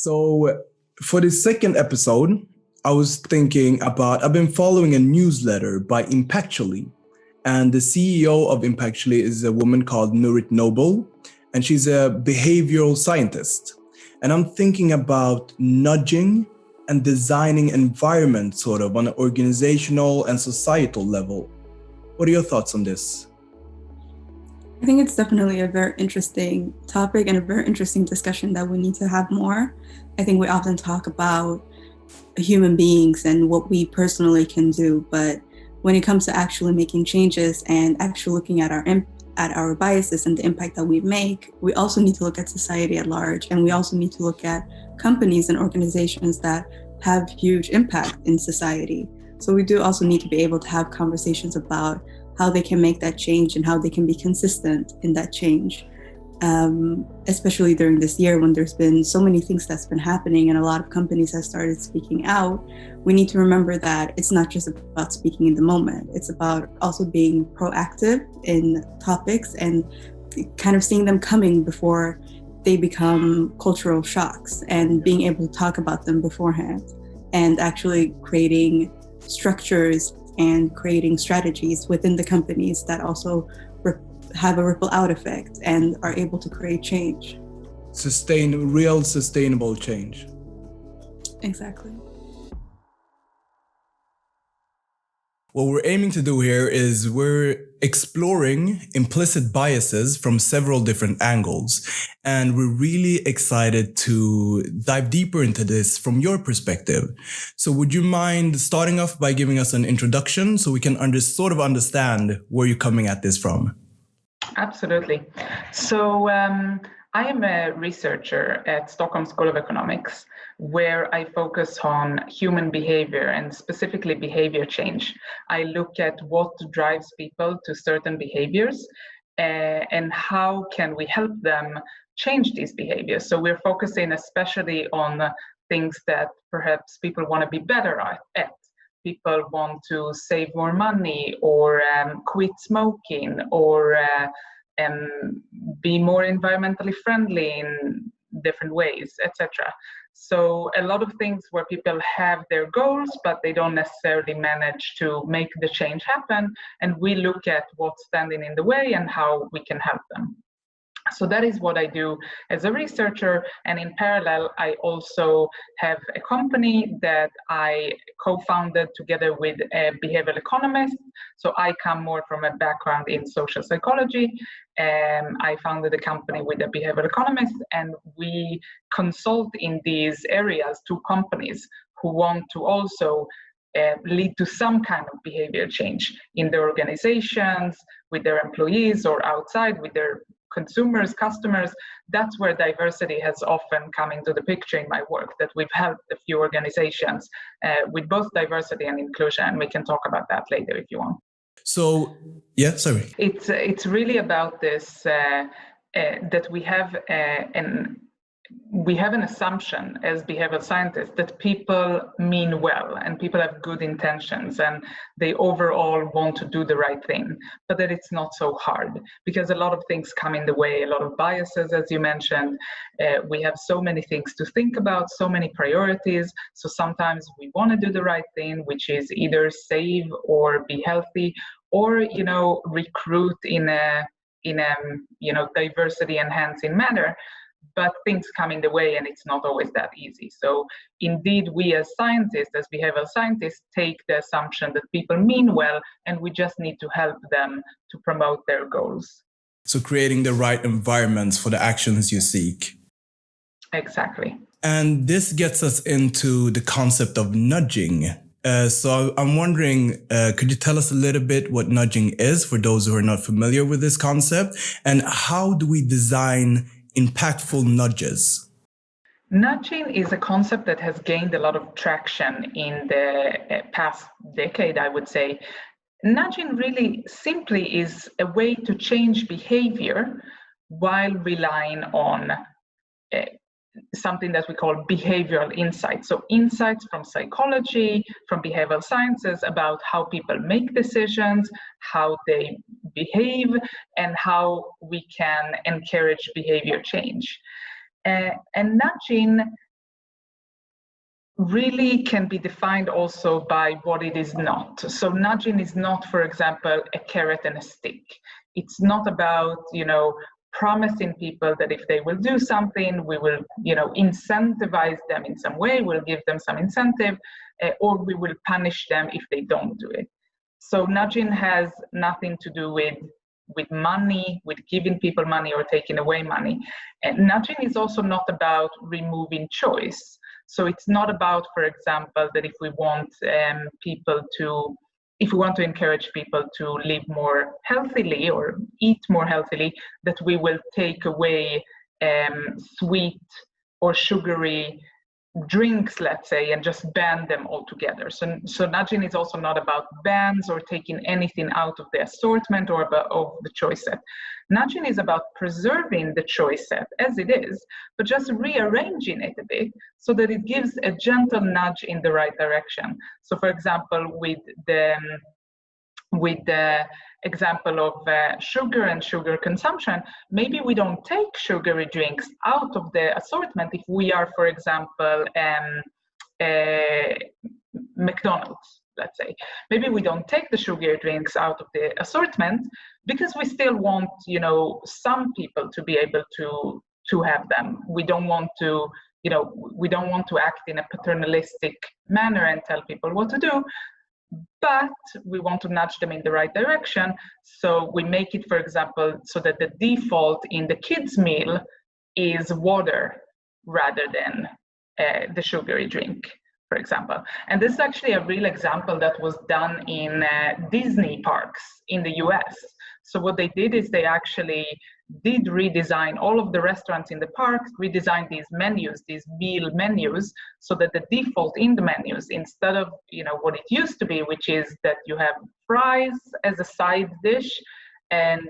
So for the second episode, I was thinking about, I've been following a newsletter by Impactually, and the CEO of Impactually is a woman called Nurit Nobel, and she's a behavioral scientist. And I'm thinking about nudging and designing environment sort of on an organizational and societal level. What are your thoughts on this? I think it's definitely a very interesting topic and a very interesting discussion that we need to have more. I think we often talk about human beings and what we personally can do, but when it comes to actually making changes and actually looking at our biases and the impact that we make, we also need to look at society at large, and we also need to look at companies and organizations that have huge impact in society. So we do also need to be able to have conversations about how they can make that change and how they can be consistent in that change. Especially during this year when there's been so many things that's been happening and a lot of companies have started speaking out, we need to remember that it's not just about speaking in the moment. It's about also being proactive in topics and kind of seeing them coming before they become cultural shocks and being able to talk about them beforehand and actually creating structures and creating strategies within the companies that also have a ripple out effect and are able to create change. Real sustainable change. Exactly. What we're aiming to do here is we're exploring implicit biases from several different angles. And we're really excited to dive deeper into this from your perspective. So would you mind starting off by giving us an introduction so we can sort of understand where you're coming at this from? Absolutely. So I am a researcher at Stockholm School of Economics, where I focus on human behavior and specifically behavior change. I look at what drives people to certain behaviors and how can we help them change these behaviors. So we're focusing especially on things that perhaps people want to be better at. People want to save more money or quit smoking or be more environmentally friendly in different ways, etc. So a lot of things where people have their goals, but they don't necessarily manage to make the change happen. And we look at what's standing in the way and how we can help them. So that is what I do as a researcher. And in parallel, I also have a company that I co-founded together with a behavioral economist. So I come more from a background in social psychology. I founded a company with a behavioral economist, and we consult in these areas to companies who want to also lead to some kind of behavior change in their organizations, with their employees, or outside with their consumers, customers. That's where diversity has often come into the picture in my work, that we've helped a few organizations with both diversity and inclusion, and we can talk about that later if you want. So, yeah, sorry. It's really about this, that we have an assumption as behavioral scientists that people mean well and people have good intentions and they overall want to do the right thing, but that it's not so hard because a lot of things come in the way, a lot of biases, as you mentioned. We have so many things to think about, so many priorities. So sometimes we want to do the right thing, which is either save or be healthy, or recruit in a diversity enhancing manner. But things come in the way and it's not always that easy. So indeed, we as scientists, as behavioral scientists, take the assumption that people mean well and we just need to help them to promote their goals. So creating the right environments for the actions you seek. Exactly. And this gets us into the concept of nudging. So I'm wondering, could you tell us a little bit what nudging is for those who are not familiar with this concept? And how do we design impactful nudges? Nudging is a concept that has gained a lot of traction in the past decade, I would say. Nudging really simply is a way to change behavior while relying on something that we call behavioral insights. So insights from psychology, from behavioral sciences about how people make decisions, how they behave, and how we can encourage behavior change. And nudging really can be defined also by what it is not. So nudging is not, for example, a carrot and a stick. It's not about, promising people that if they will do something, we will, incentivize them in some way, we'll give them some incentive, or we will punish them if they don't do it. So nudging has nothing to do with money, with giving people money or taking away money. And nudging is also not about removing choice. So it's not about, for example, that if we want if we want to encourage people to live more healthily or eat more healthily, that we will take away sweet or sugary drinks, let's say, and just ban them altogether. So nudging is also not about bans or taking anything out of the assortment or of the choice set. Nudging is about preserving the choice set as it is, but just rearranging it a bit so that it gives a gentle nudge in the right direction. So for example, with the example of sugar and sugar consumption, maybe we don't take sugary drinks out of the assortment if we are, for example, McDonald's, let's say. Maybe we don't take the sugary drinks out of the assortment because we still want, some people to be able to have them. We don't want to, we don't want to act in a paternalistic manner and tell people what to do, but we want to nudge them in the right direction. So we make it, for example, so that the default in the kids' meal is water rather than the sugary drink, for example. And this is actually a real example that was done in Disney parks in the US. So what they did is they actually did redesign all of the restaurants in the parks, redesigned these menus, these meal menus, so that the default in the menus, instead of what it used to be, which is that you have fries as a side dish and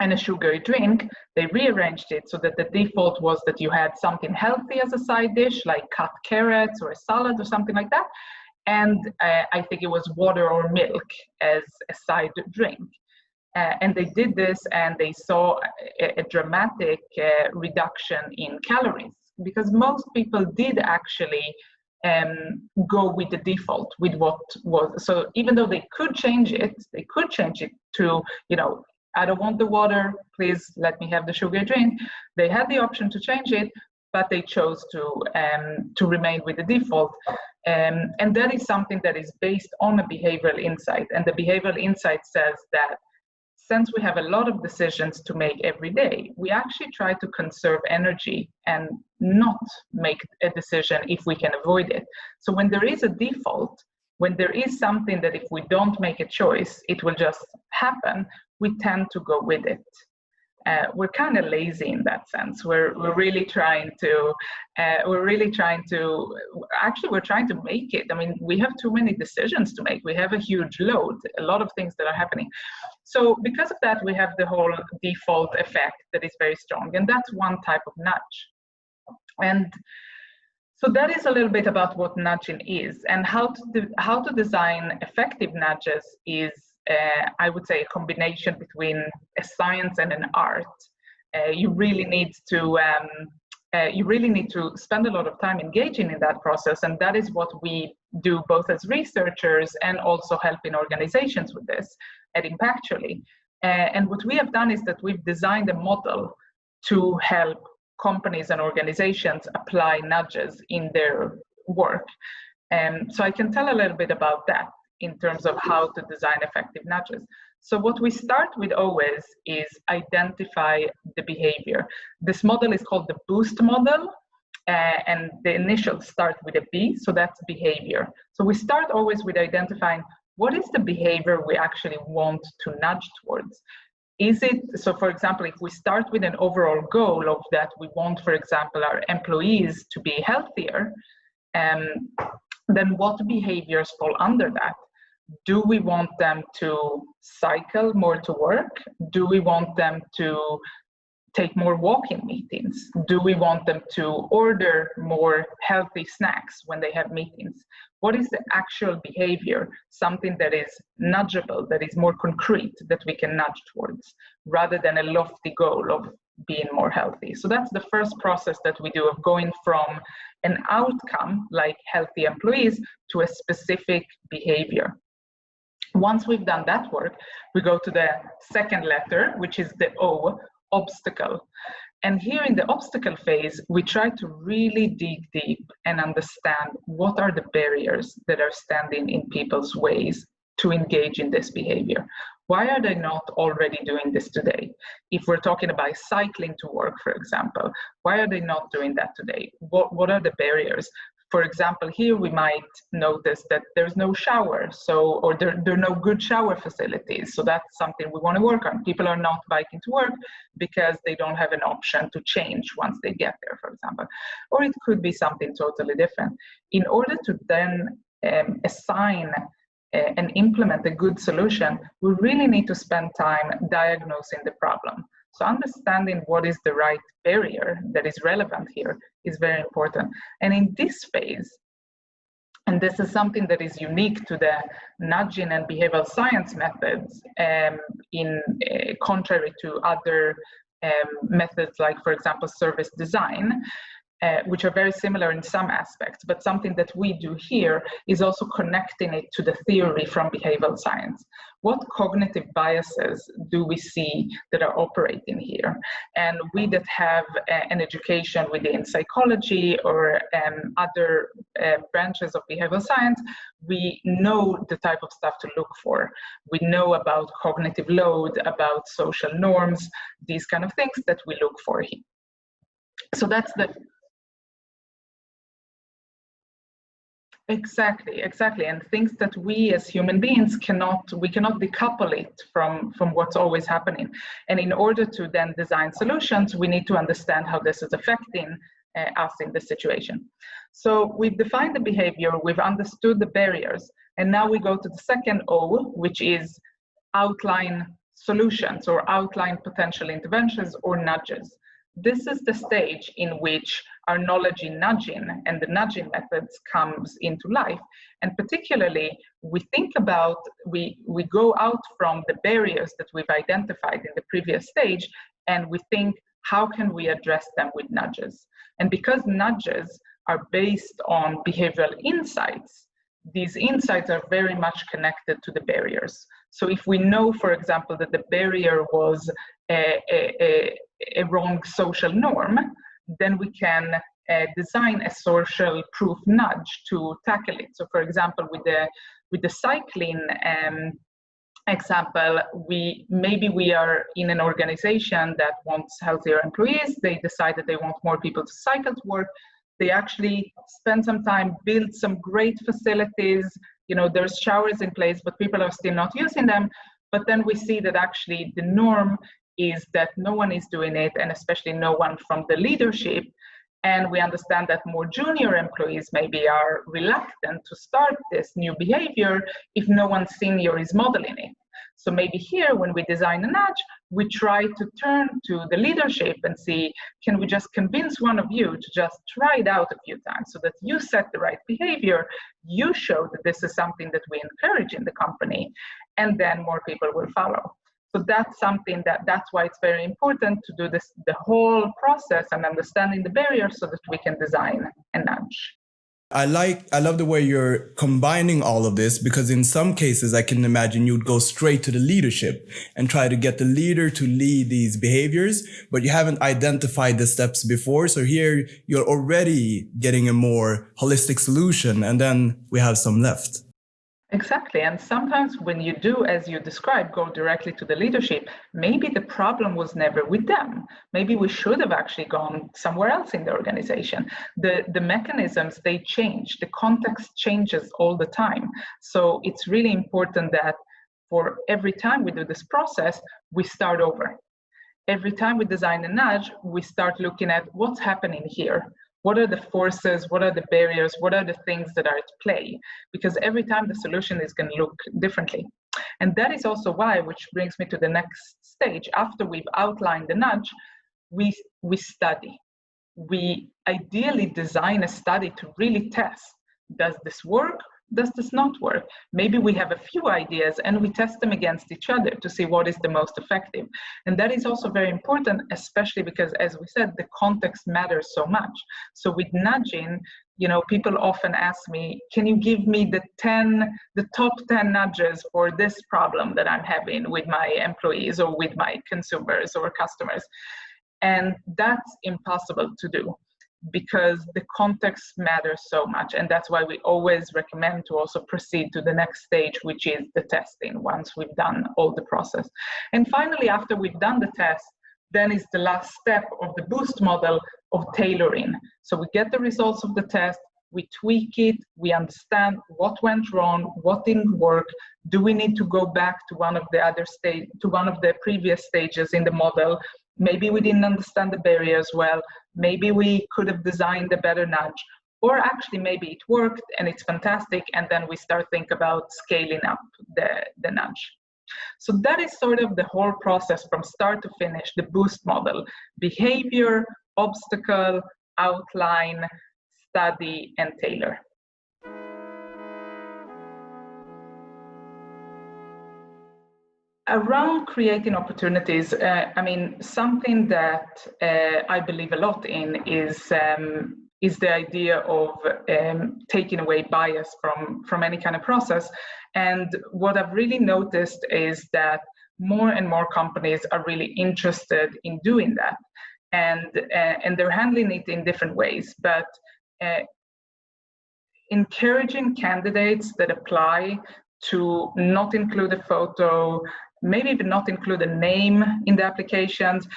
a sugary drink, they rearranged it so that the default was that you had something healthy as a side dish, like cut carrots or a salad or something like that, and I think it was water or milk as a side drink. And they did this and they saw a dramatic reduction in calories, because most people did actually go with the default, with what was. So even though they could change it to, I don't want the water, please let me have the sugar drink. They had the option to change it, but they chose to remain with the default. And that is something that is based on a behavioral insight. And the behavioral insight says that since we have a lot of decisions to make every day, we actually try to conserve energy and not make a decision if we can avoid it. So when there is a default, when there is something that if we don't make a choice, it will just happen, we tend to go with it. We're kind of lazy in that sense. We're really trying to we're trying to make it. I mean, we have too many decisions to make. We have a huge load, a lot of things that are happening. So because of that, we have the whole default effect that is very strong, and that's one type of nudge. And so that is a little bit about what nudging is, and how to design effective nudges is, I would say, a combination between a science and an art. You really need to spend a lot of time engaging in that process, and that is what we do both as researchers and also helping organizations with this at Impactually. And what we have done is that we've designed a model to help companies and organizations apply nudges in their work. So I can tell a little bit about that in terms of how to design effective nudges. So what we start with always is identify the behavior. This model is called the BOOST model, and the initials start with a B, so that's behavior. So we start always with identifying what is the behavior we actually want to nudge towards. Is it, so for example, if we start with an overall goal of that we want, for example, our employees to be healthier, then what behaviors fall under that? Do we want them to cycle more to work? Do we want them to take more walk-in meetings? Do we want them to order more healthy snacks when they have meetings? What is the actual behavior, something that is nudgeable, that is more concrete, that we can nudge towards, rather than a lofty goal of being more healthy. So that's the first process that we do of going from an outcome like healthy employees to a specific behavior. Once we've done that work, we go to the second letter, which is the O, obstacle. And here in the obstacle phase, we try to really dig deep and understand what are the barriers that are standing in people's ways to engage in this behavior. Why are they not already doing this today? If we're talking about cycling to work, for example, why are they not doing that today? What are the barriers? For example, here we might notice that there's no shower, or there are no good shower facilities. So that's something we want to work on. People are not biking to work because they don't have an option to change once they get there, for example. Or it could be something totally different. In order to then assign and implement a good solution, we really need to spend time diagnosing the problem. So understanding what is the right barrier that is relevant here is very important. And in this phase, and this is something that is unique to the nudging and behavioral science methods, contrary to other methods like, for example, service design, which are very similar in some aspects, but something that we do here is also connecting it to the theory from behavioral science. What cognitive biases do we see that are operating here? And we that have an education within psychology or other branches of behavioral science, we know the type of stuff to look for. We know about cognitive load, about social norms, these kind of things that we look for here. So that's the Exactly, and things that we as human beings cannot decouple it from what's always happening. And in order to then design solutions, we need to understand how this is affecting us in this situation. So we've defined the behavior, we've understood the barriers, and now we go to the second O, which is outline solutions or outline potential interventions or nudges. This is the stage in which our knowledge in nudging and the nudging methods comes into life. And particularly, we think about, we go out from the barriers that we've identified in the previous stage, and we think, how can we address them with nudges? And because nudges are based on behavioral insights, these insights are very much connected to the barriers. So if we know, for example, that the barrier was a wrong social norm, then we can design a social proof nudge to tackle it. So for example, with the cycling example, maybe we are in an organization that wants healthier employees. They decide that they want more people to cycle to work. They actually spend some time, build some great facilities. There's showers in place, but people are still not using them. But then we see that actually the norm is that no one is doing it, and especially no one from the leadership. And we understand that more junior employees maybe are reluctant to start this new behavior if no one senior is modeling it. So maybe here, when we design a nudge, we try to turn to the leadership and see, can we just convince one of you to just try it out a few times so that you set the right behavior, you show that this is something that we encourage in the company, and then more people will follow. So that's something that's why it's very important to do this, the whole process and understanding the barriers so that we can design a nudge. I love the way you're combining all of this, because in some cases I can imagine you'd go straight to the leadership and try to get the leader to lead these behaviors, but you haven't identified the steps before. So here you're already getting a more holistic solution, and then we have some left. Exactly. And sometimes when you do, as you described, go directly to the leadership, maybe the problem was never with them. Maybe we should have actually gone somewhere else in the organization. The mechanisms, they change. The context changes all the time. So it's really important that for every time we do this process, we start over. Every time we design a nudge, we start looking at what's happening here. What are the forces? What are the barriers? What are the things that are at play? Because every time the solution is going to look differently. And that is also why, which brings me to the next stage. After we've outlined the nudge, we study. We ideally design a study to really test, does this work does this not work? Maybe we have a few ideas and we test them against each other to see what is the most effective. And that is also very important, especially because, as we said, the context matters so much. So with nudging, people often ask me, can you give me the top 10 nudges for this problem that I'm having with my employees or with my consumers or customers? And that's impossible to do, because the context matters so much. And that's why we always recommend to also proceed to the next stage, which is the testing, once we've done all the process. And finally, after we've done the test, then is the last step of the boost model of tailoring. So we get the results of the test, we tweak it, we understand what went wrong, what didn't work. Do we need to go back to one of the previous stages in the model? Maybe we didn't understand the barriers well. Maybe we could have designed a better nudge, or actually maybe it worked and it's fantastic, and then we start thinking about scaling up the nudge. So that is sort of the whole process from start to finish, the boost model: behavior, obstacle, outline, study, and tailor. Around creating opportunities, something that I believe a lot in is the idea of taking away bias from any kind of process. And what I've really noticed is that more and more companies are really interested in doing that, and they're handling it in different ways. But encouraging candidates that apply to not include a photo, maybe even not include a name in the applications.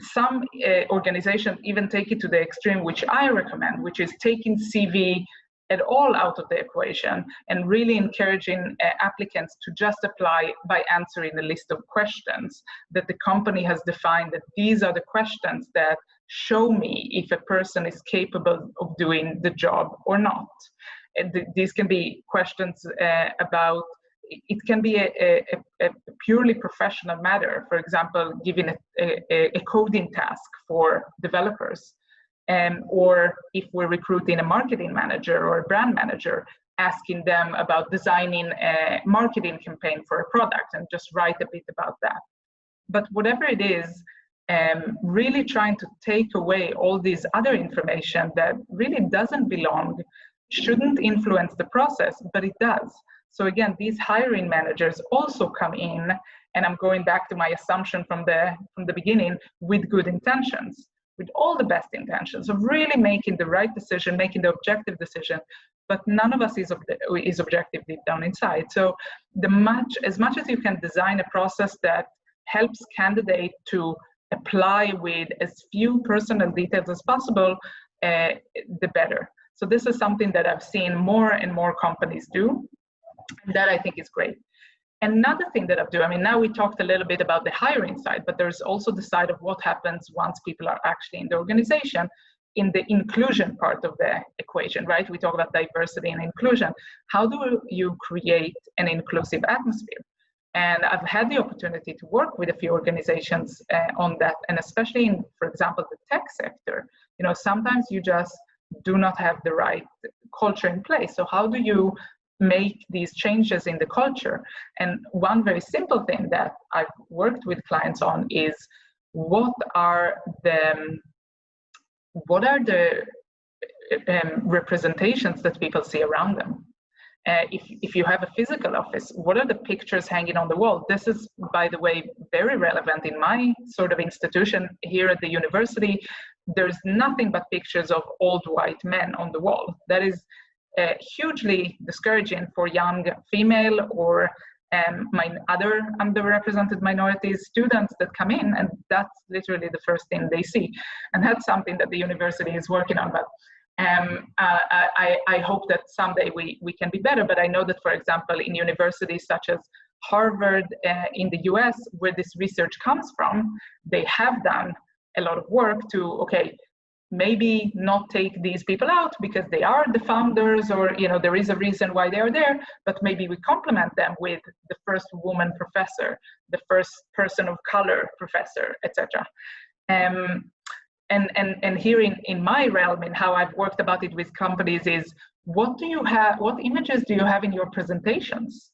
Some organizations even take it to the extreme, which I recommend, which is taking CV at all out of the equation and really encouraging applicants to just apply by answering a list of questions that the company has defined, that these are the questions that show me if a person is capable of doing the job or not. And these can be questions about, it can be a purely professional matter. For example, giving a coding task for developers, or if we're recruiting a marketing manager or a brand manager, asking them about designing a marketing campaign for a product and just write a bit about that. But whatever it is, really trying to take away all this other information that really doesn't belong, shouldn't influence the process, but it does. So again, these hiring managers also come in, and I'm going back to my assumption from the beginning, with good intentions, with all the best intentions of really making the right decision, making the objective decision, but none of us is objective deep down inside. So as much as you can design a process that helps candidate to apply with as few personal details as possible, the better. So this is something that I've seen more and more companies do, and that I think is great. Another thing that I do, now we talked a little bit about the hiring side, but there's also the side of what happens once people are actually in the organization, in the inclusion part of the equation, right? We talk about diversity and inclusion. How do you create an inclusive atmosphere? And I've had the opportunity to work with a few organizations on that, and especially in, for example, the tech sector. Sometimes you just do not have the right culture in place. So how do you make these changes in the culture? And one very simple thing that I've worked with clients on is what are the representations that people see around them? If you have a physical office, what are the pictures hanging on the wall? This is, by the way, very relevant in my sort of institution here at the university. There's nothing but pictures of old white men on the wall. That is hugely discouraging for young female or my other underrepresented minority students that come in, and that's literally the first thing they see. And that's something that the university is working on. But I hope that someday we can be better. But I know that, for example, in universities such as Harvard in the US, where this research comes from, they have done a lot of work to, maybe not take these people out because they are the founders, or there is a reason why they are there, but maybe we complement them with the first woman professor, the first person of color professor, etc. and here in my realm, in how I've worked about it with companies, is what images do you have in your presentations?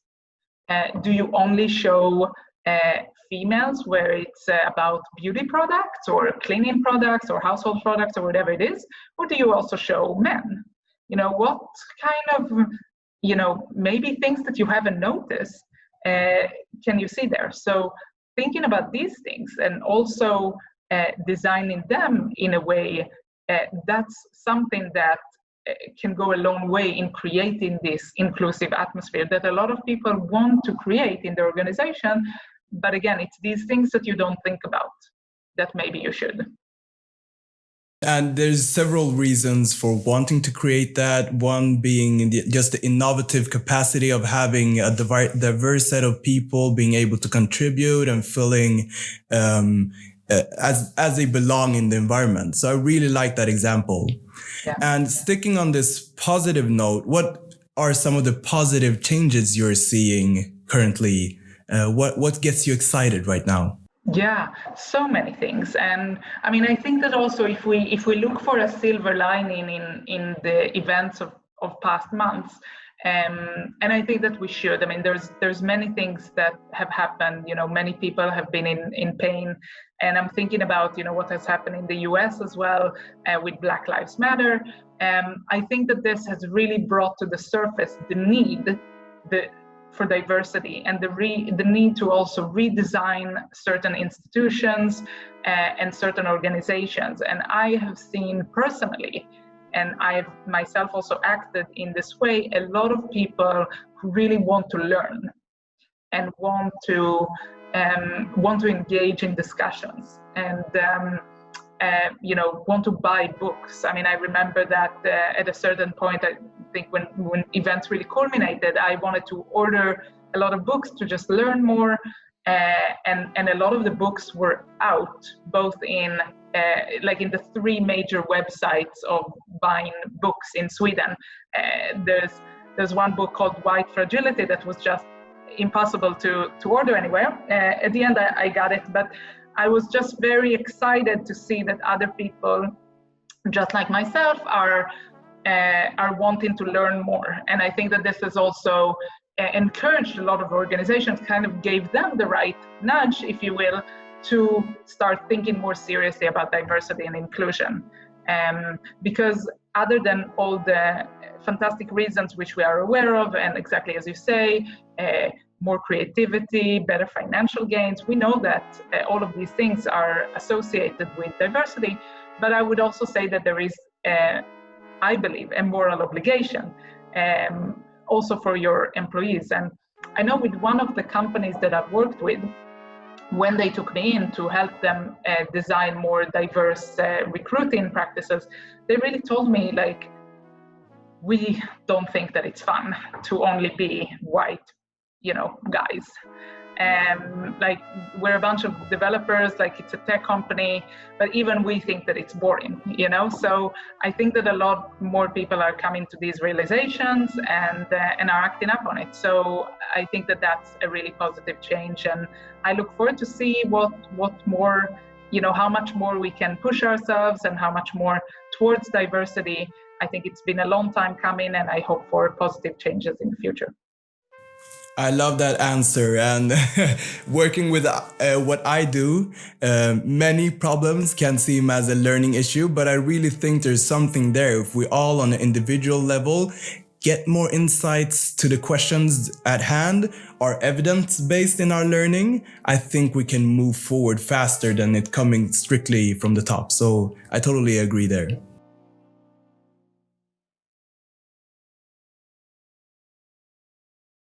Do you only show females where it's about beauty products or cleaning products or household products or whatever it is? Or do you also show men? What kind of, maybe things that you haven't noticed, can you see there? So thinking about these things and also designing them in a way, that's something that can go a long way in creating this inclusive atmosphere that a lot of people want to create in the organization. But again, it's these things that you don't think about that maybe you should. And there's several reasons for wanting to create that. One being just the innovative capacity of having a diverse set of people being able to contribute and feeling as they belong in the environment. So I really like that example. Yeah. And sticking on this positive note, what are some of the positive changes you're seeing currently? What gets you excited right now? Yeah, so many things. And I mean, I think that also if we look for a silver lining in the events of past months, and I think that we should. I mean, there's many things that have happened. Many people have been in pain, and I'm thinking about what has happened in the US as well with Black Lives Matter. I think that this has really brought to the surface the need for diversity and the need to also redesign certain institutions and certain organizations. And I have seen personally, and I've myself also acted in this way, a lot of people who really want to learn and want to engage in discussions and want to buy books. I mean, I remember that at a certain point, I think when events really culminated, I wanted to order a lot of books to just learn more, and a lot of the books were out, both in in the 3 major websites of buying books in Sweden. There's one book called White Fragility that was just impossible to order anywhere. At the end, I got it, but I was just very excited to see that other people, just like myself, are wanting to learn more. And I think that this has also encouraged a lot of organizations, kind of gave them the right nudge, if you will, to start thinking more seriously about diversity and inclusion. Because other than all the fantastic reasons which we are aware of, and exactly as you say, more creativity, better financial gains, we know that all of these things are associated with diversity. But I would also say that there is, I believe, a moral obligation also for your employees. And I know with one of the companies that I've worked with, when they took me in to help them design more diverse recruiting practices, they really told me, like, we don't think that it's fun to only be white, guys. Like, we're a bunch of developers, like it's a tech company, but even we think that it's boring, So I think that a lot more people are coming to these realizations and are acting up on it. So I think that that's a really positive change, and I look forward to see what more, how much more we can push ourselves and how much more towards diversity. I think it's been a long time coming, and I hope for positive changes in the future. I love that answer. And working with what I do, many problems can seem as a learning issue, but I really think there's something there. If we all on an individual level get more insights to the questions at hand, are evidence-based in our learning, I think we can move forward faster than it coming strictly from the top. So I totally agree there.